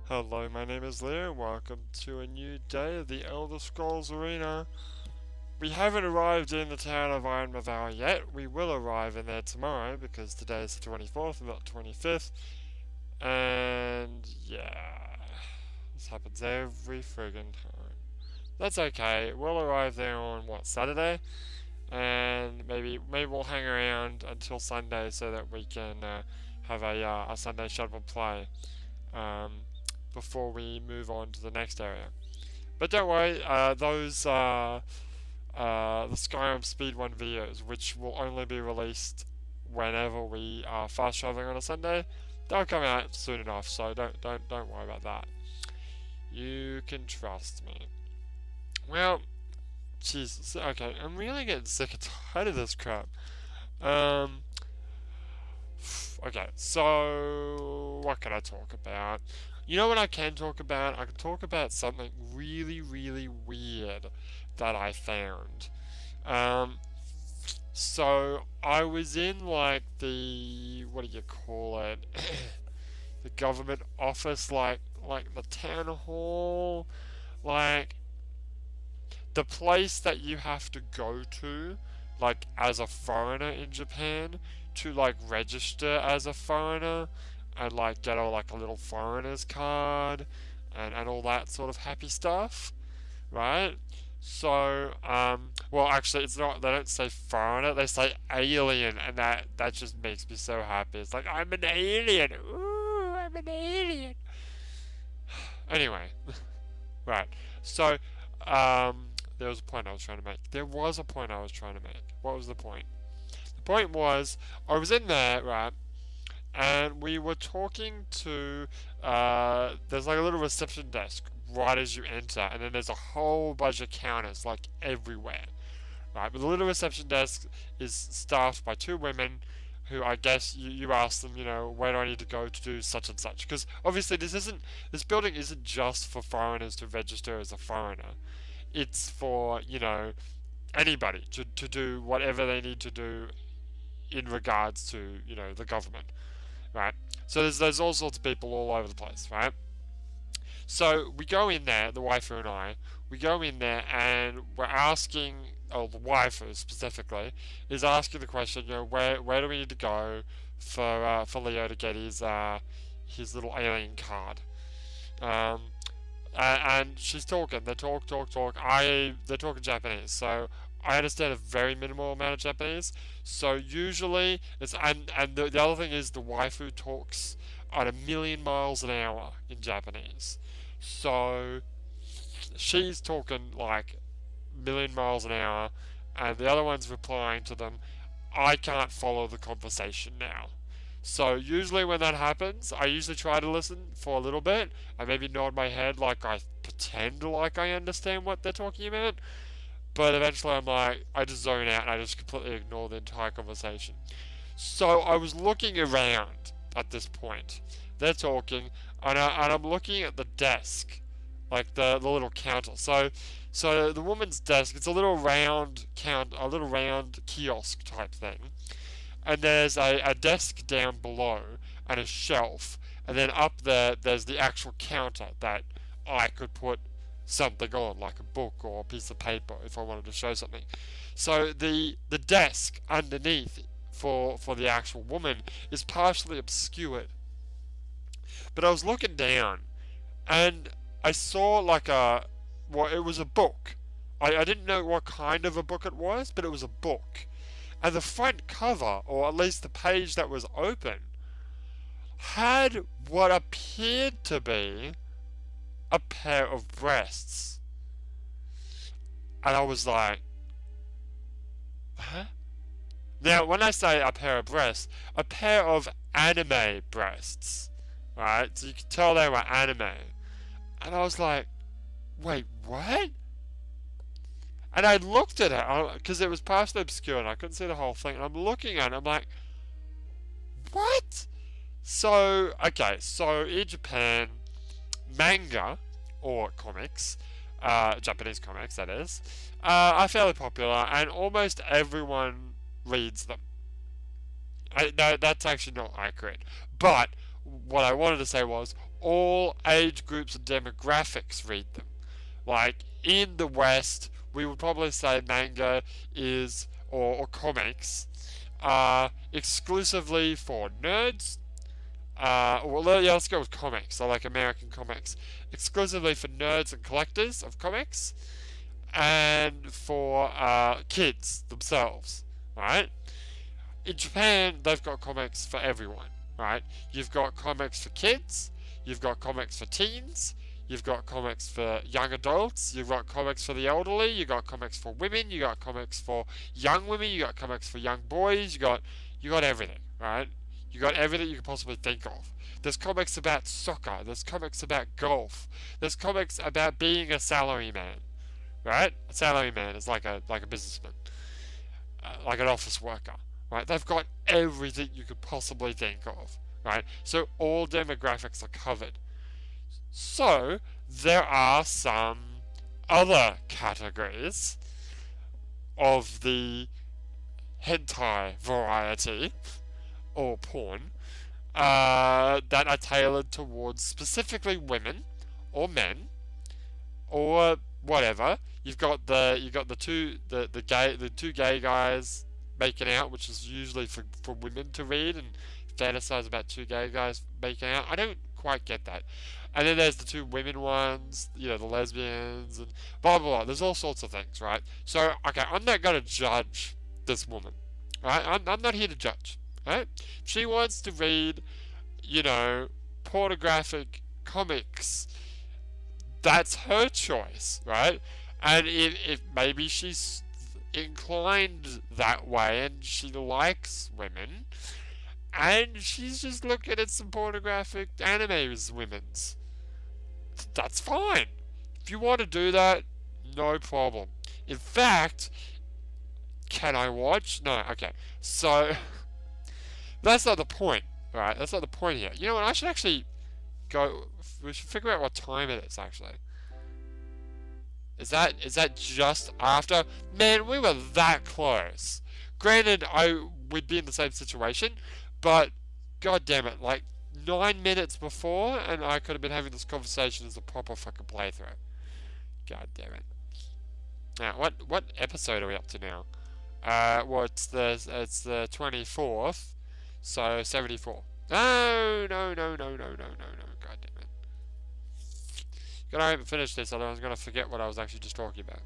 Hello, my name is Leo. Welcome to a new day of the Elder Scrolls Arena. We haven't arrived in the town of Iron Maval yet. We will arrive in there tomorrow because today is the 24th and not 25th. And yeah, this happens every friggin' time. That's okay. We'll arrive there on Saturday, and maybe we'll hang around until Sunday so that we can have a Sunday shuttle play. Um, Before we move on to the next area. But don't worry, those are the Skyrim Speedrun videos, which will only be released whenever we are fast traveling on a Sunday. They'll come out soon enough, so don't worry about that. You can trust me. Well, Jesus. Okay, I'm really getting sick and tired of this crap. Um. Okay, so what can I talk about? You know what I can talk about? I can talk about something really, really weird that I found. Um, so I was in like the what do you call it? The government office, like the town hall, like the place that you have to go to, like as a foreigner in Japan, to like register as a foreigner and like get like a little foreigner's card and all that sort of happy stuff, right? So, well, actually, it's not. They don't say foreigner; they say alien, and that just makes me so happy. It's like I'm an alien. Ooh, I'm an alien. Anyway, right. So, there was a point I was trying to make. There was a point I was trying to make. What was the point? The point was I was in there, right, and we were talking to. There's like a little reception desk right as you enter, and then there's a whole bunch of counters like everywhere, right? But the little reception desk is staffed by two women. Who I guess you ask them, where do I need to go to do such and such? Because obviously this building isn't just for foreigners to register as a foreigner. It's for, anybody to do whatever they need to do in regards to, the government, right? So there's all sorts of people all over the place, right? So we go in there, the waifu and I, we go in there and we're asking, oh, the waifu specifically, is asking the question, where do we need to go for Leo to get his little alien card? Um, and she's talking. They talk. They're talking Japanese, so I understand a very minimal amount of Japanese. So usually it's and the other thing is the waifu talks at 1,000,000 miles an hour in Japanese. So she's talking like 1,000,000 miles an hour, and the other one's replying to them. I can't follow the conversation now. So usually when that happens, I usually try to listen for a little bit. I maybe nod my head like I pretend like I understand what they're talking about. But eventually I'm like, I just zone out and I just completely ignore the entire conversation. So I was looking around at this point. They're talking, and I'm looking at the desk, like the little counter. So the woman's desk, it's a little round a little round kiosk type thing. And there's a desk down below and a shelf, and then up there's the actual counter that I could put something on, like a book or a piece of paper if I wanted to show something. So the desk underneath for the actual woman is partially obscured. But I was looking down and I saw it was a book. I didn't know what kind of a book it was, but it was a book. And the front cover, or at least the page that was open, had what appeared to be a pair of breasts. And I was like, huh? Now, when I say a pair of breasts, a pair of anime breasts, right? So you could tell they were anime. And I was like, wait, what? And I looked at it, because it was partially obscure and I couldn't see the whole thing. And I'm looking at it, I'm like, what? So, okay, so in Japan, manga, or comics, Japanese comics that is, are fairly popular and almost everyone reads them. No, that's actually not accurate. But what I wanted to say was, all age groups and demographics read them. Like in the West, we would probably say manga is or comics are exclusively for nerds. Well, yeah, let's go with comics. I like American comics, exclusively for nerds and collectors of comics, and for kids themselves. Right? In Japan, they've got comics for everyone. Right? You've got comics for kids. You've got comics for teens. You've got comics for young adults. You've got comics for the elderly. You've got comics for women. You got comics for young women. You got comics for young boys. You got everything, right? You got everything you could possibly think of. There's comics about soccer. There's comics about golf. There's comics about being a salaryman, right? A salaryman is like a businessman, like an office worker, right? They've got everything you could possibly think of, right? So all demographics are covered. So there are some other categories of the hentai variety or porn that are tailored towards specifically women or men or whatever. You've got the two gay guys making out, which is usually for women to read and fantasize about two gay guys making out. I don't quite get that. And then there's the two women ones, the lesbians and blah blah blah. There's all sorts of things, right? So okay, I'm not gonna judge this woman, right? I'm not here to judge, right? If she wants to read, pornographic comics, that's her choice, right? And if maybe she's inclined that way and she likes women, and she's just looking at some pornographic animes women's, that's fine. If you want to do that, no problem. In fact, can I watch? No, okay. So, that's not the point, right? That's not the point here. You know what? I should actually we should figure out what time it is, actually. Is that just after? Man, we were that close. Granted, we'd be in the same situation, but god damn it, like 9 minutes before, and I could have been having this conversation as a proper fucking playthrough. God damn it. Now, what episode are we up to now? Well, it's the 24th, so 74. No, god damn it. Gotta hurry up and finish this, otherwise I'm gonna forget what I was actually just talking about.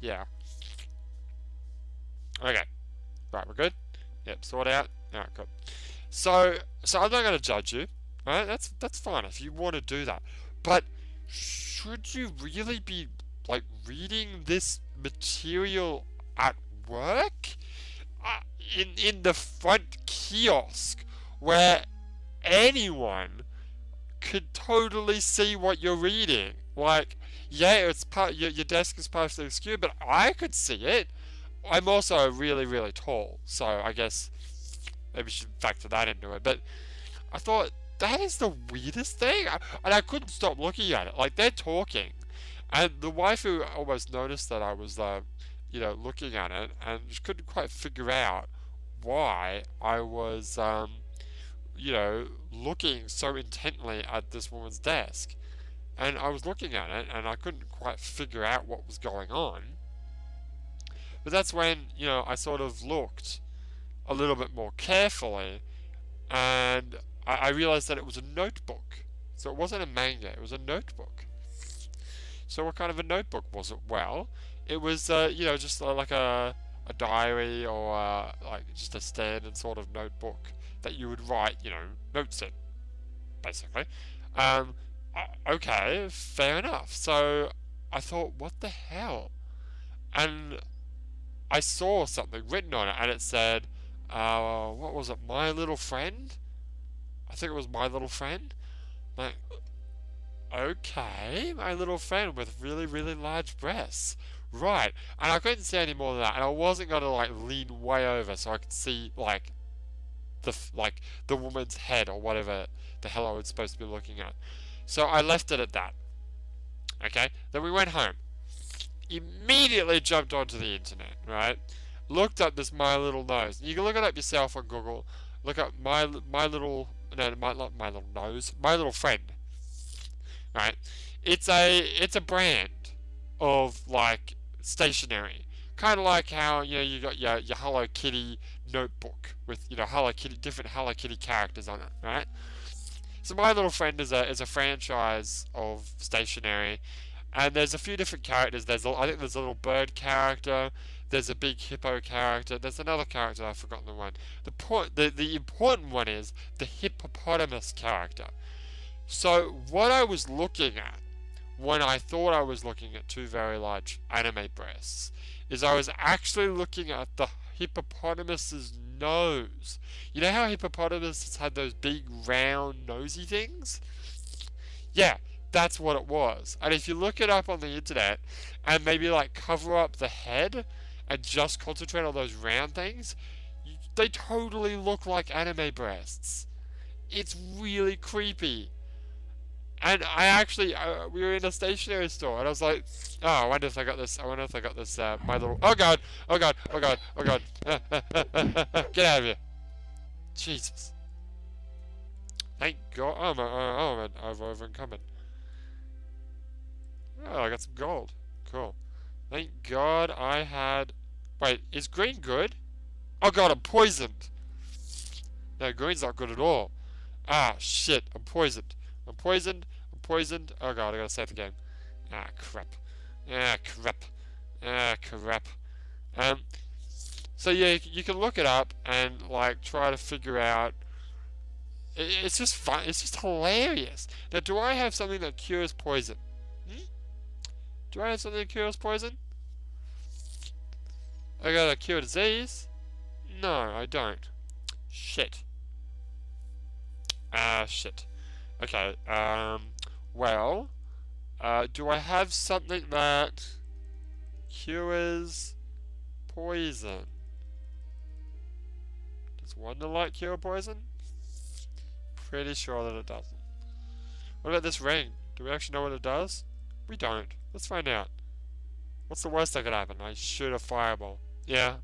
Yeah. Okay. Right, we're good? Yep, sort out. Alright, good. So I'm not gonna judge you, right? That's fine if you want to do that. But should you really be like reading this material at work? In the front kiosk where anyone could totally see what you're reading. Like, yeah, it's your desk is partially obscured, but I could see it. I'm also really, really tall, so I guess maybe you should factor that into it. But I thought that is the weirdest thing, and I couldn't stop looking at it. Like, they're talking, and the waifu almost noticed that I was, looking at it, and just couldn't quite figure out why I was, looking so intently at this woman's desk. And I was looking at it, and I couldn't quite figure out what was going on. But that's when, I sort of looked a little bit more carefully, and I realized that it was a notebook. So it wasn't a manga, it was a notebook. So what kind of a notebook was it? Well, it was, just like a diary or like just a standard sort of notebook that you would write, notes in, basically. Okay, fair enough. So I thought, what the hell? And I saw something written on it, and it said, what was it, My Little Friend? I think it was My Little Friend. Like, okay, My Little Friend with really, really large breasts. Right, and I couldn't see any more than that, and I wasn't going to, lean way over so I could see, the woman's head or whatever the hell I was supposed to be looking at. So I left it at that. Okay, then we went home. Immediately jumped onto the internet, right? Looked up this My Little Nose. You can look it up yourself on Google. Look up My Little no, my little nose, My Little Friend, right? It's a brand of like stationery, kind of like how you got your Hello Kitty notebook with Hello Kitty different Hello Kitty characters on it, right? So My Little Friend is a franchise of stationery, and there's a few different characters. I think there's a little bird character. There's a big hippo character. There's another character I've forgotten the one. The important one is the hippopotamus character. So what I was looking at when I thought I was looking at two very large anime breasts is I was actually looking at the hippopotamus's nose. You know how hippopotamuses had those big round nosy things? Yeah, that's what it was. And if you look it up on the internet and maybe like cover up the head and just concentrate on those round things, they totally look like anime breasts. It's really creepy. And I actually, we were in a stationery store, and I was like, oh, I wonder if I got this. My Little. Oh god, oh god, oh god, oh god. Get out of here. Jesus. Thank God. Oh, I'm overcoming. Oh, I got some gold. Cool. Thank God I had. Wait, is green good? Oh god, I'm poisoned. No, green's not good at all. Ah, shit, I'm poisoned. I'm poisoned. Oh god, I gotta save the game. Ah, crap. Ah, crap. Ah, crap. So yeah, you can look it up and like try to figure out. It's just fun. It's just hilarious. Now, do I have something that cures poison? Do I have something that cures poison? I got a cure disease? No, I don't. Shit. Shit. Okay, well, do I have something that cures poison? Does Wonderlight cure poison? Pretty sure that it doesn't. What about this ring? Do we actually know what it does? We don't. Let's find out. What's the worst that could happen? I shoot a fireball. Yeah.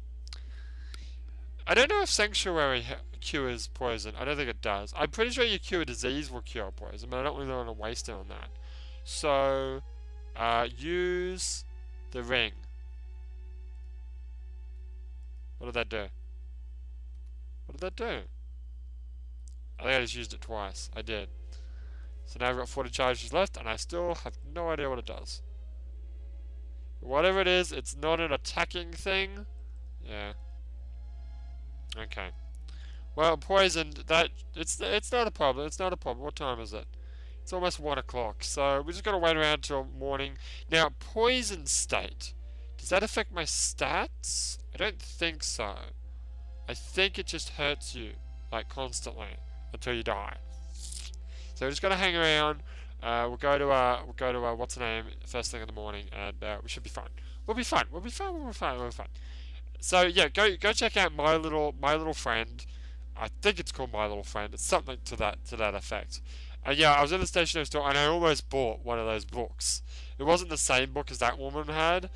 I don't know if Sanctuary cures poison. I don't think it does. I'm pretty sure your cure disease will cure poison, but I don't really want to waste it on that. So, use the ring. What did that do? What did that do? I think I just used it twice. I did. So now I've got 40 charges left, and I still have no idea what it does. Whatever it is, it's not an attacking thing. Yeah. Okay. Well, poisoned. It's not a problem. It's not a problem. What time is it? It's almost 1 o'clock. So we just got to wait around till morning. Now, poison state. Does that affect my stats? I don't think so. I think it just hurts you, like constantly, until you die. So we're just gonna hang around. We'll go to what's the name first thing in the morning, and we should be fine. We'll be fine. We'll be fine. We'll be fine. We'll be fine. So yeah, go check out My Little Friend. I think it's called My Little Friend. It's something to that effect. And yeah, I was in the stationery store and I almost bought one of those books. It wasn't the same book as that woman had,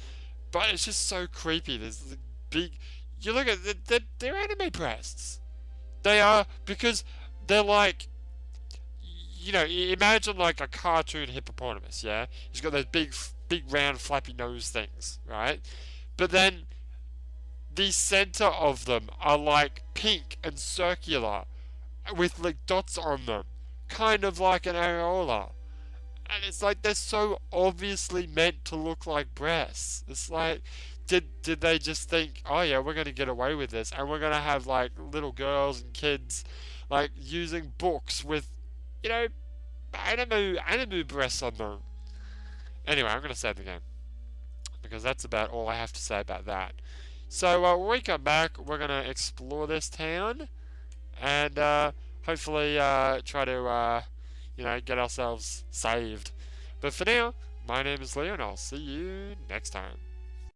but it's just so creepy. There's the big. You look at they're anime breasts. They are, because they're like, imagine like a cartoon hippopotamus. Yeah, he's got those big round flappy nose things, right? But then the center of them are like pink and circular with like dots on them, kind of like an areola. And it's like they're so obviously meant to look like breasts. It's like, did they just think, oh yeah, we're gonna get away with this, and we're gonna have like little girls and kids like using books with, anime breasts on them. Anyway, I'm gonna save the game because that's about all I have to say about that. So when we come back, we're gonna explore this town and hopefully try to get ourselves saved. But for now, my name is Leo, and I'll see you next time.